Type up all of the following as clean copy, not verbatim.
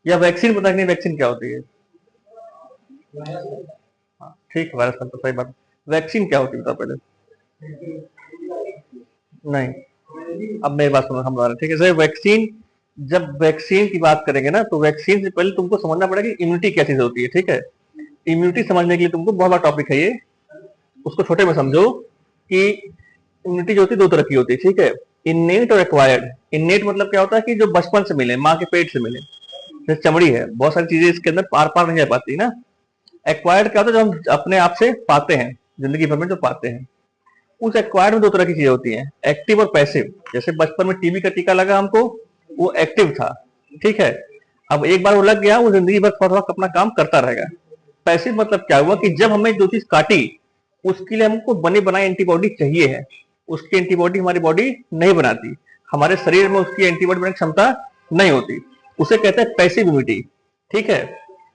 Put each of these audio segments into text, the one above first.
या वैक्सीन पता नहीं वैक्सीन क्या होती है? हाँ, ठीक है, वायरस का तो सही बात। वैक्सीन क्या होती है बताओ पहले। नहीं, अब मेरी बात सुनो हमारा, ठीक है सर। वैक्सीन, जब वैक्सीन की बात करेंगे ना, तो वैक्सीन से पहले तुमको समझना पड़ेगा कि इम्यूनिटी क्या चीज होती है, ठीक है। इम्यूनिटी समझने के लिए तुमको बहुत बड़ा टॉपिक है ये, उसको छोटे में समझो कि इम्यूनिटी जो होती है दो तरह की होती है, ठीक है। इन्नेट और एक्वायर्ड। इन्नेट मतलब क्या होता है कि जो बचपन से मिले, माँ के पेट से मिले, जैसे चमड़ी है, बहुत सारी चीजें इसके अंदर पार पार नहीं जा पाती ना। एक्वायर्ड क्या होता है, जो हम अपने आप से पाते हैं, जिंदगी भर में जो पाते हैं। उस एक्वायर्ड में दो तरह की चीजें होती हैं, एक्टिव और पैसिव। जैसे बचपन में टीबी का टीका लगा हमको, वो एक्टिव था, ठीक है। अब एक बार वो लग गया, वो जिंदगी भर थोड़ा थोड़ा अपना काम करता रहेगा। पैसिव मतलब क्या हुआ कि जब हमें जो चीज काटी, उसके लिए हमको बने बनाए एंटीबॉडी चाहिए है, उसकी एंटीबॉडी हमारी बॉडी नहीं बनाती, हमारे शरीर में उसकी एंटीबॉडी बनाने की क्षमता नहीं होती, उसे कहते हैं पैसिव इम्यूनिटी, ठीक है।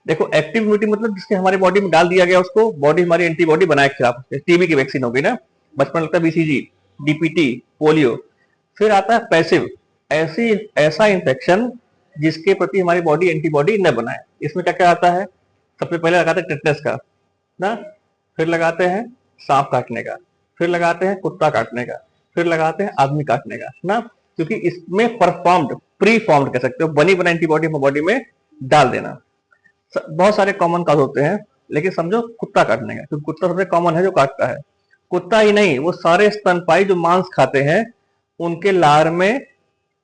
देखो, एक्टिव इम्यूनिटी मतलब जिसके हमारे बॉडी में डाल दिया गया, उसको बॉडी हमारी एंटीबॉडी बनाए खिलाफ। टीबी की वैक्सीन हो गई ना, बचपन लगता है बीसीजी, डीपीटी, पोलियो। फिर आता है पैसिव, ऐसी ऐसा इंफेक्शन जिसके प्रति हमारी बॉडी एंटीबॉडी न बनाए। इसमें क्या क्या आता है? सबसे पहले लगाते हैं टिटनेस का ना, फिर लगाते हैं सांप काटने का, फिर लगाते हैं कुत्ता काटने का, फिर लगाते हैं आदमी काटने का ना, क्योंकि इसमें परफॉर्म्ड, प्री फॉर्म्ड कह सकते हो, बनी बनाई एंटीबॉडी हमारी बॉडी में डाल देना। बहुत सारे कॉमन काज होते हैं, लेकिन समझो कुत्ता काटने का, क्योंकि कुत्ता सबसे कॉमन है जो काटता है। कुत्ता ही नहीं, वो सारे स्तनपाई जो मांस खाते हैं, उनके लार में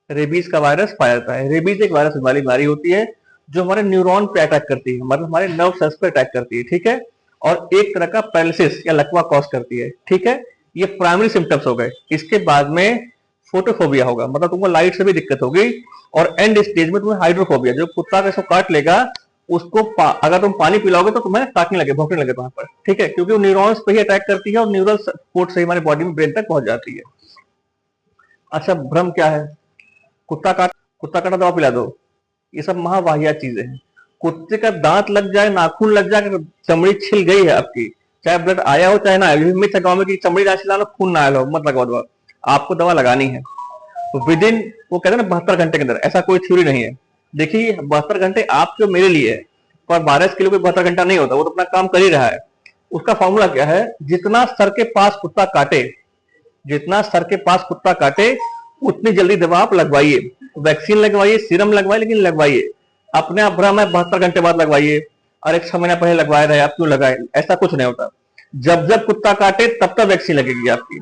रेबीज का वायरस पाया जाता है। रेबीज एक वायरस वाली बीमारी होती है जो हमारे न्यूरॉन पे अटैक करती है, मतलब हमारे नर्व सेल्स पे अटैक करती है, ठीक है। और एक तरह का पैरालिसिस या लकवा कॉज करती है, ठीक है। ये प्राइमरी सिम्टम्स हो गए। इसके बाद में फोटोफोबिया होगा, मतलब तुमको लाइट से भी दिक्कत होगी। और एंड स्टेज में तुम्हें हाइड्रोफोबिया, जो कुत्ता का काट लेगा, उसको अगर तुम पानी पिलाओगे तो तुम्हें काटने लगे, भौंकने लगे वहां पर, ठीक है, क्योंकि वो न्यूरॉन्स पे ही अटैक करती है और न्यूरल कोड से हमारे बॉडी में, ब्रेन तक पहुंच जाती है। अच्छा, भ्रम क्या है? कुत्ता काट, कुत्ता काटा दवा पिला दो, ये सब महावाहियात चीजें हैं। कुत्ते का दांत लग जाए, नाखून लग जाए, अगर चमड़ी छिल गई है आपकी, चाहे ब्लड आया हो चाहे ना आया, मिथ है गाँव में कि चमड़ी ना छिला लो, खून ना आया हो, मत लगाओ दवा। आपको दवा लगानी है तो विद इन, वो कहते हैं ना 72 घंटे के अंदर, ऐसा कोई थ्योरी नहीं है। देखिए 72 घंटे आपके मेरे लिए है, पर वायरस के लिए कोई 72 घंटा नहीं होता, वो तो अपना काम कर ही रहा है। उसका फॉर्मूला क्या है? जितना सर के पास कुत्ता काटे, जितना सर के पास कुत्ता काटे, उतनी जल्दी दवा आप लगवाइए। वैक्सीन लगवाइए, सीरम लगवाइए, लेकिन लगवाइए। अपने आप भ्रम है 72 घंटे बाद लगवाइए और एक 6 महीना पहले लगवाए रहे, आप क्यों लगाए? ऐसा कुछ नहीं होता। जब जब कुत्ता काटे तब तक वैक्सीन लगेगी आपकी।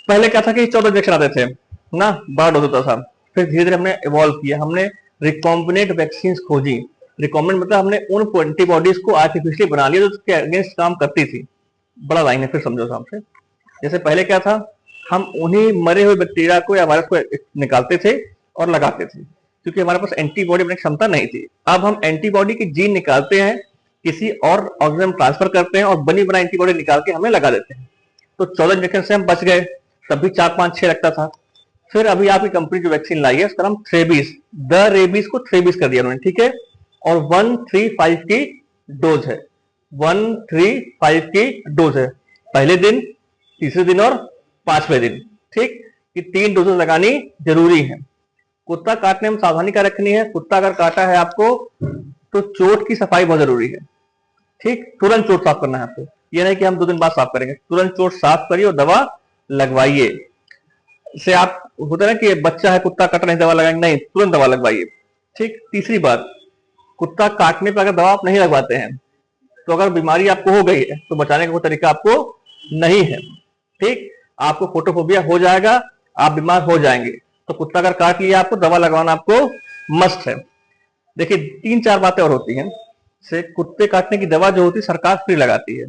पहले क्या था कि 14 इंजेक्शन आते थे ना, बड़ा डोज होता था। फिर धीरे धीरे हमने इवॉल्व किया, हमने रिकॉम्बिनेंट वैक्सीन खोजी। रिकॉम्बिनेंट मतलब हमने उन एंटीबॉडीज को आर्टिफिशियली बना लिया जो उसके अगेंस्ट काम करती थी। बड़ा लाइन है, फिर समझो आराम से। जैसे पहले क्या था, हम उन्हीं मरे हुए बैक्टीरिया को या वायरस को निकालते थे और लगाते थे, क्योंकि हमारे पास एंटीबॉडी बनाने की क्षमता नहीं थी। अब हम एंटीबॉडी की जीन निकालते हैं, किसी और ऑर्गेनिज्म ट्रांसफर करते हैं और बनी बनाई एंटीबॉडी निकाल के हमें लगा देते हैं। तो 14 इंजेक्शन से हम बच गए, तब भी 4 5 6 लगता था। फिर अभी आपकी कंपनी जो वैक्सीन लाई है उसका नाम थ्रेबीज, द रेबीज को थ्रेबीज कर दिया उन्होंने, ठीक है। और 135 की डोज है, 135 की डोज है, पहले दिन, तीसरे दिन और 5वें दिन, ठीक। कि 3 डोजेस लगानी जरूरी है। कुत्ता काटने में सावधानी क्या रखनी है? कुत्ता अगर काटा है आपको तो चोट की सफाई बहुत जरूरी है, ठीक। तुरंत चोट साफ करना है आपको, ये नहीं कि हम 2 दिन बाद साफ करेंगे, तुरंत चोट साफ करिए और दवा लगवाइए। से आप होता है ना कि बच्चा है, कुत्ता काट रहे हैं, दवा लगाएंगे नहीं, तुरंत दवा लगवाइए, ठीक। तीसरी बात, कुत्ता काटने पर अगर दवा आप नहीं लगवाते हैं, तो अगर बीमारी आपको हो गई है तो बचाने का कोई तरीका आपको नहीं है, ठीक। आपको फोटोफोबिया हो जाएगा, आप बीमार हो जाएंगे। तो कुत्ता अगर काट लिया आपको, दवा लगवाना आपको मस्ट है। देखिए 3 4 बातें और होती हैं। से कुत्ते काटने की दवा जो होती है सरकार फ्री लगाती है,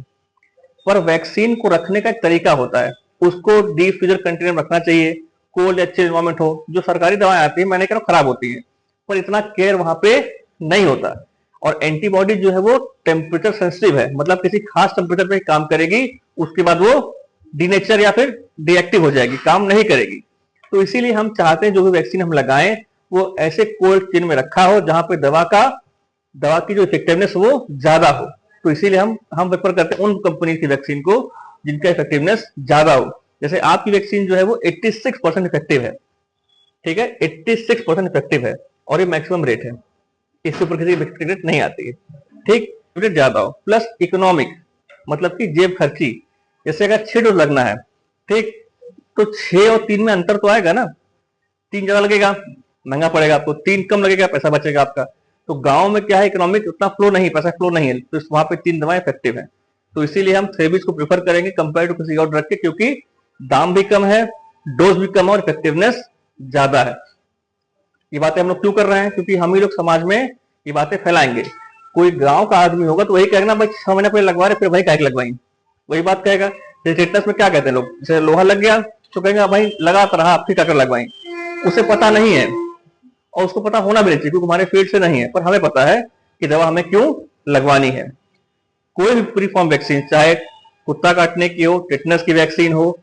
पर वैक्सीन को रखने का एक तरीका होता है। उसको डीप फ्रीजर कंटेनर में रखना चाहिए, कोल्ड अच्छे एनवायरमेंट हो। जो सरकारी दवाएं आती है, मैंने कहा खराब होती है, पर इतना केयर वहां पे नहीं होता। और एंटीबॉडी जो है वो टेम्परेचर सेंसिटिव है, मतलब किसी खास टेम्परेचर पे काम करेगी, उसके बाद वो डीनेचर या फिर डीएक्टिव हो जाएगी, काम नहीं करेगी। तो इसीलिए हम चाहते हैं जो भी वैक्सीन हम लगाएं वो ऐसे कोल्ड चेन में रखा हो जहां पे दवा की जो इफेक्टिवनेस वो ज्यादा हो। तो इसीलिए हम प्रेफर करते हैं उन कंपनी की वैक्सीन को जिनका इफेक्टिवनेस ज्यादा हो। जैसे आपकी वैक्सीन जो है वो 86% इफेक्टिव है, ठीक है, 86% इफेक्टिव है और ये मैक्सिमम रेट है। इसके ऊपर किसी व्यक्ति क्रेडिट नहीं आती है। ठीक, क्रेडिट ज्यादा हो, प्लस इकोनॉमिक मतलब कि जेब खर्ची। जैसे अगर 6 डोज लगना है, ठीक, तो 6 और 3 में अंतर तो आएगा ना। 3 ज्यादा लगेगा, महंगा पड़ेगा आपको, 3 कम लगेगा, पैसा बचेगा आपका। तो गांव में क्या है, इकोनॉमिक उतना फ्लो नहीं, पैसा फ्लो नहीं है, तो वहां पे 3 दवाएं इफेक्टिव है। तो इसीलिए हम थ्रेबिस को प्रेफर करेंगे कंपेयर टू किसी और ड्रग के, क्योंकि दाम भी कम है, डोज भी कम है और इफेक्टिवनेस ज्यादा है। ये बातें हम लोग क्यों कर रहे हैं, क्योंकि हम ही लोग समाज में ये बातें फैलाएंगे। कोई गांव का आदमी होगा तो वही कहेगा ना भाई 6 महीने पहले लगवा रहे, फिर भाई काहे लगवाई, वही बात कहेगा। टेटनस में क्या कहते हैं लोग, जैसे लोहा लग गया तो कहेंगे भाई लगा तो रहा, फिर क्या लगवाई। उसे पता नहीं है, और उसको पता होना भी नहीं चाहिए, क्योंकि हमारे फील्ड से नहीं है, पर हमें पता है कि दवा हमें क्यों लगवानी है। कोई भी प्री फॉर्म वैक्सीन, चाहे कुत्ता काटने की हो, टेटनस की वैक्सीन हो,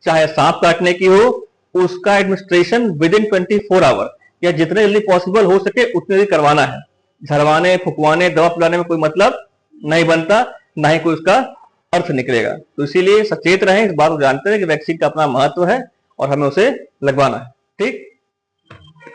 चाहे सांप काटने की हो, उसका एडमिनिस्ट्रेशन विद इन 24 आवर या जितने जल्दी पॉसिबल हो सके उतने जल्दी करवाना है। झड़वाने, फुकवाने, दवा पिलाने में कोई मतलब नहीं बनता, ना ही कोई उसका अर्थ निकलेगा। तो इसीलिए सचेत रहें, इस बात को जानते हैं कि वैक्सीन का अपना महत्व है और हमें उसे लगवाना है। ठीक।